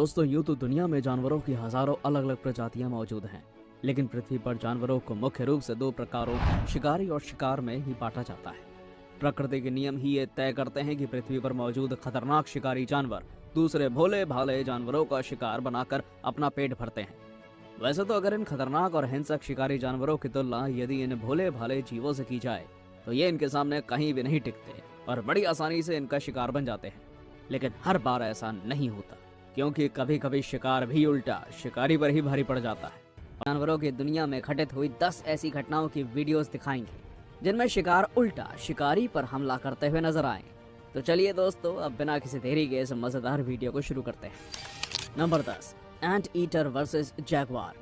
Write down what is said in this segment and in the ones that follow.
दोस्तों, यूं तो दुनिया में जानवरों की हजारों अलग अलग प्रजातियां मौजूद हैं, लेकिन पृथ्वी पर जानवरों को मुख्य रूप से दो प्रकारों शिकारी और शिकार में ही बांटा जाता है। प्रकृति के नियम ही ये तय करते हैं कि पृथ्वी पर मौजूद खतरनाक शिकारी जानवर दूसरे भोले भाले जानवरों का शिकार बनाकर अपना पेट भरते हैं। वैसे तो अगर इन खतरनाक और हिंसक शिकारी जानवरों की तुलना यदि इन भोले भाले जीवों से की जाए तो ये इनके सामने कहीं भी नहीं टिकते और बड़ी आसानी से इनका शिकार बन जाते हैं। लेकिन हर बार ऐसा नहीं होता, क्योंकि कभी कभी शिकार भी उल्टा शिकारी पर ही भारी पड़ जाता है। जानवरों की दुनिया में घटित हुई 10 ऐसी घटनाओं की वीडियोस दिखाएंगे जिनमें शिकार उल्टा शिकारी पर हमला करते हुए नजर आए। तो चलिए दोस्तों, अब बिना किसी देरी के इस मजेदार वीडियो को शुरू करते हैं। Number 10, ant eater versus Jaguar.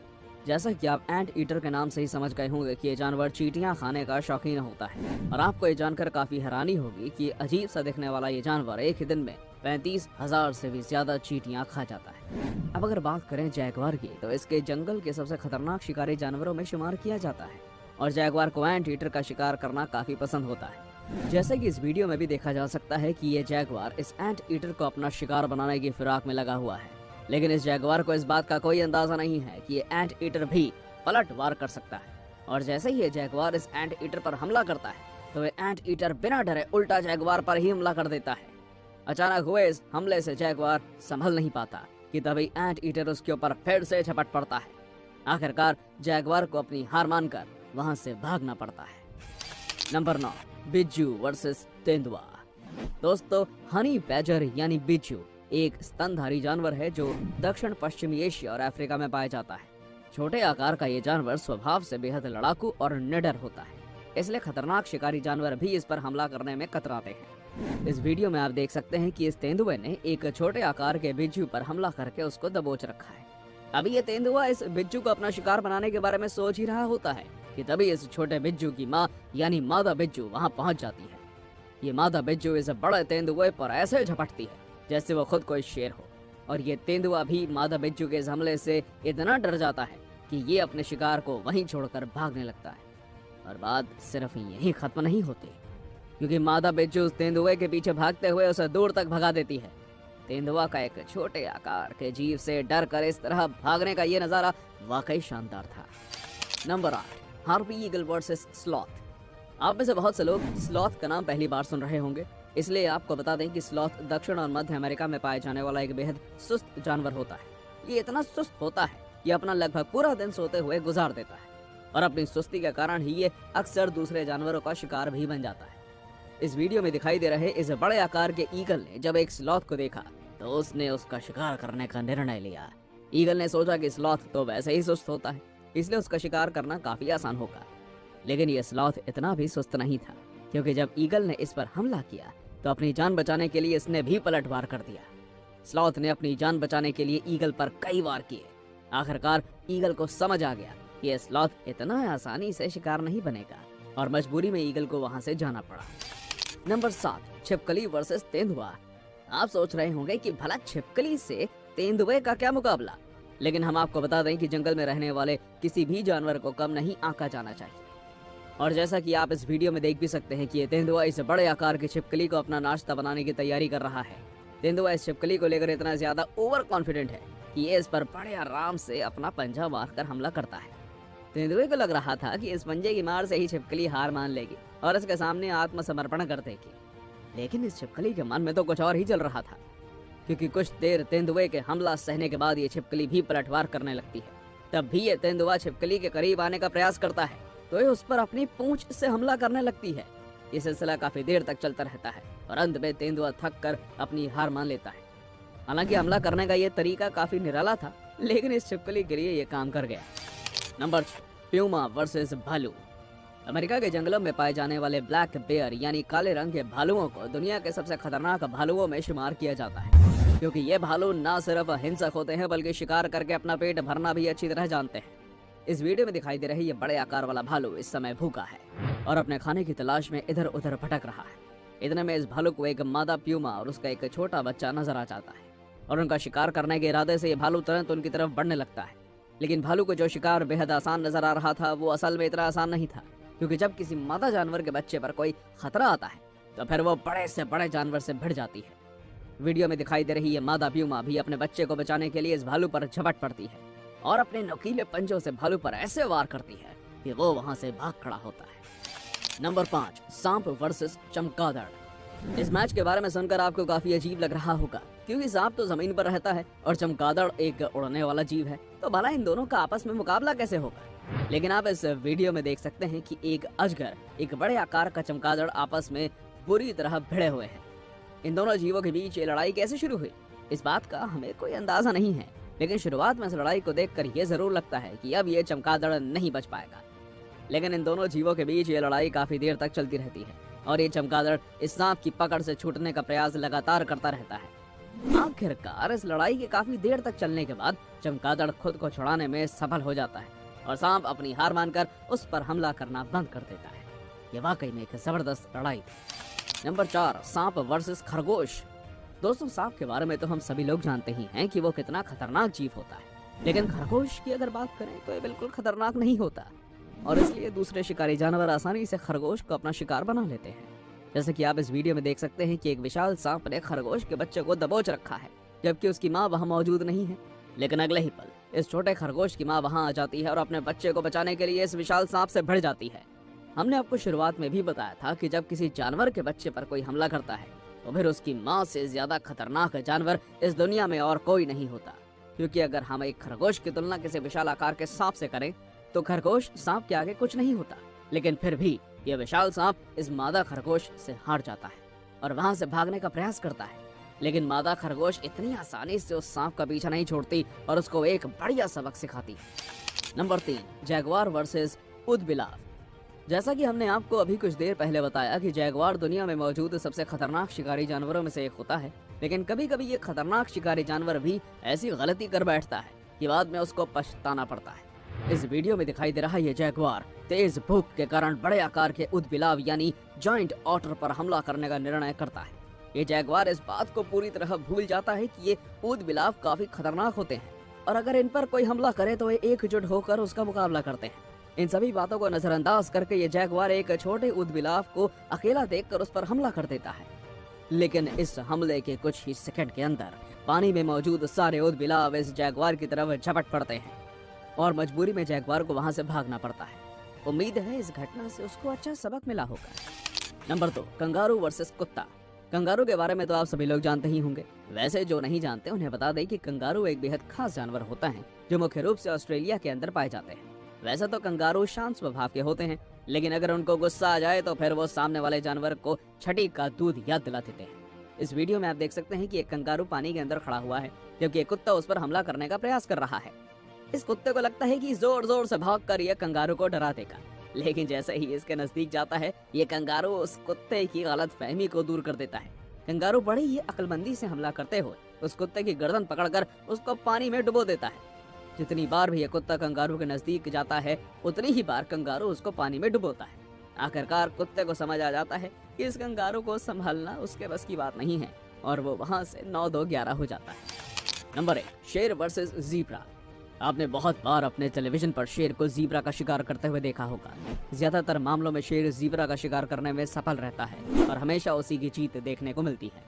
जैसा कि आप एंट ईटर के नाम से ही समझ गए होंगे कि ये जानवर चींटियां खाने का शौकीन होता है, और आपको ये जानकर काफी हैरानी होगी कि अजीब सा दिखने वाला ये जानवर एक ही दिन में 35,000 से भी ज्यादा चींटियां खा जाता है। अब अगर बात करें जैगवार की, तो इसके जंगल के सबसे खतरनाक शिकारी जानवरों में शुमार किया जाता है, और जैगवार को एंट ईटर का शिकार करना काफी पसंद होता है। जैसे कि इस वीडियो में भी देखा जा सकता है कि ये जैगवार इस एंट ईटर को अपना शिकार बनाने की फिराक में लगा हुआ है, लेकिन इस जैगवार को इस बात का कोई अंदाजा नहीं है कि ये एंट ईटर भी पलट वार कर सकता है। और जैसे ही ये जैगवार इस एंट ईटर पर हमला करता है तो ये एंट ईटर बिना डरे उल्टा जैगवार पर ही हमला कर देता है। अचानक हुए इस हमले से जैगवार संभल नहीं पाता कि तभी एंट ईटर उसके ऊपर फिर से झपट पड़ता है। आखिरकार जैगवार को अपनी हार मानकर वहां से भागना पड़ता है। नंबर 9, बिज्जू वर्सेस तेंदुआ। दोस्तों, हनी बैजर यानी बिज्जू एक स्तनधारी जानवर है जो दक्षिण पश्चिमी एशिया और अफ्रीका में पाया जाता है। छोटे आकार का ये जानवर स्वभाव से बेहद लड़ाकू और निडर होता है, इसलिए खतरनाक शिकारी जानवर भी इस पर हमला करने में कतराते हैं। इस वीडियो में आप देख सकते हैं कि इस तेंदुए ने एक छोटे आकार के बिज्जू पर हमला करके उसको दबोच रखा है। अभी ये तेंदुआ इस बिज्जू को अपना शिकार बनाने के बारे में सोच ही रहा होता है कि तभी इस छोटे बिज्जू की माँ यानी मादा बिज्जू वहाँ पहुँच जाती है। ये मादा बिज्जू इस बड़े तेंदुए पर ऐसे झपटती है जैसे वो खुद कोई शेर हो, और ये तेंदुआ भी मादा बिज्जू के इस हमले से इतना डर जाता है कि ये अपने शिकार को वहीं छोड़कर भागने लगता है। और बात सिर्फ यहीं खत्म नहीं होती, क्योंकि मादा बिज्जू उस तेंदुए के पीछे भागते हुए उसे दूर तक भगा देती है। तेंदुआ का एक छोटे आकार के जीव से डर कर इस तरह भागने का ये नजारा वाकई शानदार था। Number 8, harpy eagle versus sloth. आप में से बहुत से लोग स्लॉथ का नाम पहली बार सुन रहे होंगे, इसलिए आपको बता दें कि स्लॉथ दक्षिण और मध्य अमेरिका में पाए जाने वाला एक बेहद सुस्त जानवर होता है। ये इतना सुस्त होता है कि अपना लगभग पूरा दिन सोते हुए गुजार देता है, और अपनी सुस्ती के कारण ही ये अक्सर दूसरे जानवरों का शिकार भी बन जाता है। इस वीडियो में दिखाई दे रहे इस बड़े आकार के ईगल ने जब एक स्लॉथ को देखा तो उसने उसका शिकार करने का निर्णय लिया। ईगल ने सोचा कि स्लॉथ तो वैसे ही सुस्त होता है, इसलिए उसका शिकार करना काफी आसान होगा। लेकिन ये स्लॉथ इतना भी सुस्त नहीं था, क्योंकि जब ईगल ने इस पर हमला किया तो अपनी जान बचाने के लिए इसने भी पलटवार कर दिया। स्लॉथ ने अपनी जान बचाने के लिए ईगल पर कई वार किए। आखिरकार ईगल को समझ आ गया कि ये स्लॉथ इतना आसानी से शिकार नहीं बनेगा, और मजबूरी में ईगल को वहां से जाना पड़ा। नंबर 7, छिपकली वर्सेस तेंदुआ। आप सोच रहे होंगे कि भला छिपकली से तेंदुए का क्या मुकाबला, लेकिन हम आपको बता दें कि जंगल में रहने वाले किसी भी जानवर को कम नहीं आंका जाना चाहिए। और जैसा कि आप इस वीडियो में देख भी सकते हैं कि ये तेंदुआ इस बड़े आकार की छिपकली को अपना नाश्ता बनाने की तैयारी कर रहा है। तेंदुआ इस छिपकली को लेकर इतना ज्यादा ओवर कॉन्फिडेंट है कि ये इस पर बड़े आराम से अपना पंजा मारकर हमला करता है। तेंदुए को लग रहा था कि इस पंजे की मार से ही छिपकली हार मान लेगी और इसके सामने आत्मसमर्पण कर देगी, लेकिन इस छिपकली के मन में तो कुछ और ही चल रहा था, क्योंकि कुछ देर तेंदुए के हमला सहने के बाद ये छिपकली भी पलटवार करने लगती है। तब भी ये तेंदुआ छिपकली के करीब आने का प्रयास करता है तो ये उस पर अपनी पूंछ से हमला करने लगती है। ये सिलसिला काफी देर तक चलता रहता है और अंत में तेंदुआ थक कर अपनी हार मान लेता है। हालांकि हमला करने का ये तरीका काफी निराला था, लेकिन इस छिपकली के लिए ये काम कर गया। नंबर 6, प्यूमा वर्सेस भालू। अमेरिका के जंगलों में पाए जाने वाले ब्लैक बेयर यानी काले रंग के भालुओं को दुनिया के सबसे खतरनाक भालुओं में शुमार किया जाता है, क्योंकि ये भालू न सिर्फ हिंसक होते हैं बल्कि शिकार करके अपना पेट भरना भी अच्छी तरह जानते हैं। इस वीडियो में दिखाई दे रही ये बड़े आकार वाला भालू इस समय भूखा है और अपने खाने की तलाश में इधर उधर भटक रहा है। इतने में इस भालू को एक मादा प्यूमा और उसका एक छोटा बच्चा नजर आ जाता है, और उनका शिकार करने के इरादे से ये भालू तुरंत उनकी तरफ बढ़ने लगता है। लेकिन भालू को जो शिकार बेहद आसान नजर आ रहा था वो असल में इतना आसान नहीं था, क्योंकि जब किसी मादा जानवर के बच्चे पर कोई खतरा आता है तो फिर वो बड़े से बड़े जानवर से भिड़ जाती है। वीडियो में दिखाई दे रही ये मादा प्यूमा भी अपने बच्चे को बचाने के लिए इस भालू पर झपट पड़ती है और अपने नुकीले पंजों से भालू पर ऐसे वार करती है कि वो वहां से भाग खड़ा होता है। नंबर 5, सांप वर्सेस चमगादड़। इस मैच के बारे में सुनकर आपको काफी अजीब लग रहा होगा, क्योंकि सांप तो जमीन पर रहता है और चमगादड़ एक उड़ने वाला जीव है, तो भला इन दोनों का आपस में मुकाबला कैसे होगा। लेकिन आप इस वीडियो में देख सकते हैं कि एक अजगर, एक बड़े आकार का चमगादड़ आपस में बुरी तरह भिड़े हुए हैं। इन दोनों जीवों के बीच ये लड़ाई कैसे शुरू हुई, इस बात का हमें कोई अंदाजा नहीं है, लेकिन शुरुआत में इस लड़ाई को देखकर ये जरूर लगता है कि अब ये चमगादड़ नहीं बच पाएगा। लेकिन इन दोनों जीवों के बीच ये लड़ाई काफी देर तक चलती रहती है और ये चमगादड़ इस सांप की पकड़ से छूटने का प्रयास लगातार करता रहता है। आखिरकार इस लड़ाई के काफी देर तक चलने के बाद चमगादड़ खुद को छुड़ाने में सफल हो जाता है और सांप अपनी हार मानकर उस पर हमला करना बंद कर देता है। ये वाकई में एक जबरदस्त लड़ाई थी। नंबर 4, सांप वर्सेस खरगोश। दोस्तों, सांप के बारे में तो हम सभी लोग जानते ही हैं कि वो कितना खतरनाक जीव होता है, लेकिन खरगोश की अगर बात करें तो ये बिल्कुल खतरनाक नहीं होता और इसलिए दूसरे शिकारी जानवर आसानी से खरगोश को अपना शिकार बना लेते हैं। जैसे कि आप इस वीडियो में देख सकते हैं कि एक विशाल सांप ने खरगोश के बच्चे को दबोच रखा है, जबकि उसकी माँ वहाँ मौजूद नहीं है। लेकिन अगले ही पल इस छोटे खरगोश की माँ वहाँ आ जाती है और अपने बच्चे को बचाने के लिए इस विशाल सांप से भिड़ जाती है। हमने आपको शुरुआत में भी बताया था कि जब किसी जानवर के बच्चे पर कोई हमला करता है तो फिर उसकी माँ से ज्यादा खतरनाक जानवर इस दुनिया में और कोई नहीं होता, क्योंकि अगर हम एक खरगोश की तुलना किसी विशाल आकार के सांप से करें तो खरगोश सांप के आगे कुछ नहीं होता। लेकिन फिर भी यह विशाल सांप इस मादा खरगोश से हार जाता है और वहां से भागने का प्रयास करता है, लेकिन मादा खरगोश इतनी आसानी से उस सांप का पीछा नहीं छोड़ती और उसको एक बढ़िया सबक सिखाती है। नंबर 3, जैगुआर वर्सेस ऊदबिलाव। जैसा कि हमने आपको अभी कुछ देर पहले बताया कि जैगुआर दुनिया में मौजूद सबसे खतरनाक शिकारी जानवरों में से एक होता है, लेकिन कभी कभी ये खतरनाक शिकारी जानवर भी ऐसी गलती कर बैठता है कि बाद में उसको पछताना पड़ता है। इस वीडियो में दिखाई दे रहा ये जैगुआर तेज भूख के कारण बड़े आकार के ऊदबिलाव यानी जॉइंट ऑटर पर हमला करने का निर्णय करता है। ये जैगुआर इस बात को पूरी तरह भूल जाता है कि ये ऊदबिलाव काफी खतरनाक होते हैं और अगर इन पर कोई हमला करे तो ये एकजुट होकर उसका मुकाबला करते हैं। इन सभी बातों को नजरअंदाज करके ये जैगुआर एक छोटे ऊदबिलाव को अकेला देखकर उस पर हमला कर देता है, लेकिन इस हमले के कुछ ही सेकंड के अंदर पानी में मौजूद सारे ऊदबिलाव इस जैगुआर की तरफ झपट पड़ते हैं और मजबूरी में जैगुआर को वहां से भागना पड़ता है। उम्मीद है इस घटना से उसको अच्छा सबक मिला होगा। नंबर 2, कंगारू वर्सेस कुत्ता। कंगारू के बारे में तो आप सभी लोग जानते ही होंगे। वैसे जो नहीं जानते उन्हें बता दें कि कंगारू एक बेहद खास जानवर होता है जो मुख्य रूप से ऑस्ट्रेलिया के अंदर पाए जाते हैं। वैसे तो कंगारू शांत स्वभाव के होते हैं, लेकिन अगर उनको गुस्सा आ जाए तो फिर वो सामने वाले जानवर को छठी का दूध याद दिला देते हैं। इस वीडियो में आप देख सकते हैं कि एक कंगारू पानी के अंदर खड़ा हुआ है, जबकि एक कुत्ता उस पर हमला करने का प्रयास कर रहा है। इस कुत्ते को लगता है कि जोर जोर से भागकर यह कंगारू को डरा देगा, लेकिन जैसे ही इसके नजदीक जाता है ये कंगारू उस कुत्ते की गलतफहमी को दूर कर देता है। कंगारू बड़ी ही अक्लमंदी से हमला करते हुए उस कुत्ते की गर्दन पकड़कर उसको पानी में डुबो देता है। जितनी बार भी यह कुत्ता कंगारू के नजदीक जाता है उतनी ही बार कंगारू उसको पानी में डुबोता है। आखिरकार कुत्ते को समझ आ जाता है कि इस कंगारू को संभालना उसके बस की बात नहीं है और वो वहां से 9-2-11 हो जाता है। नंबर 1, शेर वर्सेस जीब्रा। आपने बहुत बार अपने टेलीविजन पर शेर को जीब्रा का शिकार करते हुए देखा होगा। ज्यादातर मामलों में शेर जीब्रा का शिकार करने में सफल रहता है और हमेशा उसी की जीत देखने को मिलती है,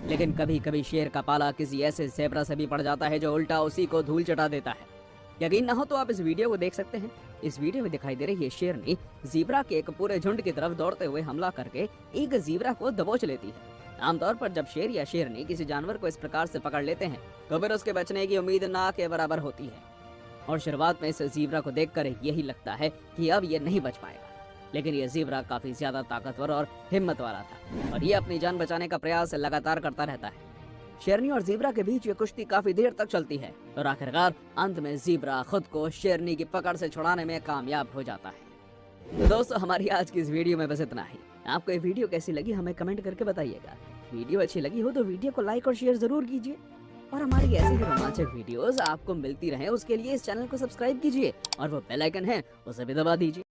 लेकिन कभी कभी शेर का पाला किसी ऐसे ज़ेब्रा से भी पड़ जाता है जो उल्टा उसी को धूल चटा देता है। यकीन ना हो तो आप इस वीडियो को देख सकते हैं। इस वीडियो में दिखाई दे रही है शेर ने जीब्रा के एक पूरे झुंड की तरफ दौड़ते हुए हमला करके एक जीब्रा को दबोच लेती है। आमतौर पर जब शेर या शेरनी किसी जानवर को इस प्रकार से पकड़ लेते हैं तो फिर उसके बचने की उम्मीद ना के बराबर होती है और शुरुआत में इस जीब्रा को देखकर यही लगता है कि अब ये नहीं बच पाएगा, लेकिन ये जीब्रा काफी ज्यादा ताकतवर और हिम्मत वाला था और ये अपनी जान बचाने का प्रयास लगातार करता रहता है। शेरनी और जीब्रा के बीच ये कुश्ती काफी देर तक चलती है और आखिरकार अंत में जीब्रा खुद को शेरनी की पकड़ से छुड़ाने में कामयाब हो जाता है। तो दोस्तों, हमारी आज की इस वीडियो में बस इतना ही। आपको ये वीडियो कैसी लगी हमें कमेंट करके बताइएगा। वीडियो अच्छी लगी हो तो वीडियो को लाइक और शेयर जरूर कीजिए और हमारी ऐसी ही रोमांचक वीडियोस आपको मिलती रहे उसके लिए इस चैनल को सब्सक्राइब कीजिए और वो बेल आइकन है उसे भी दबा दीजिए।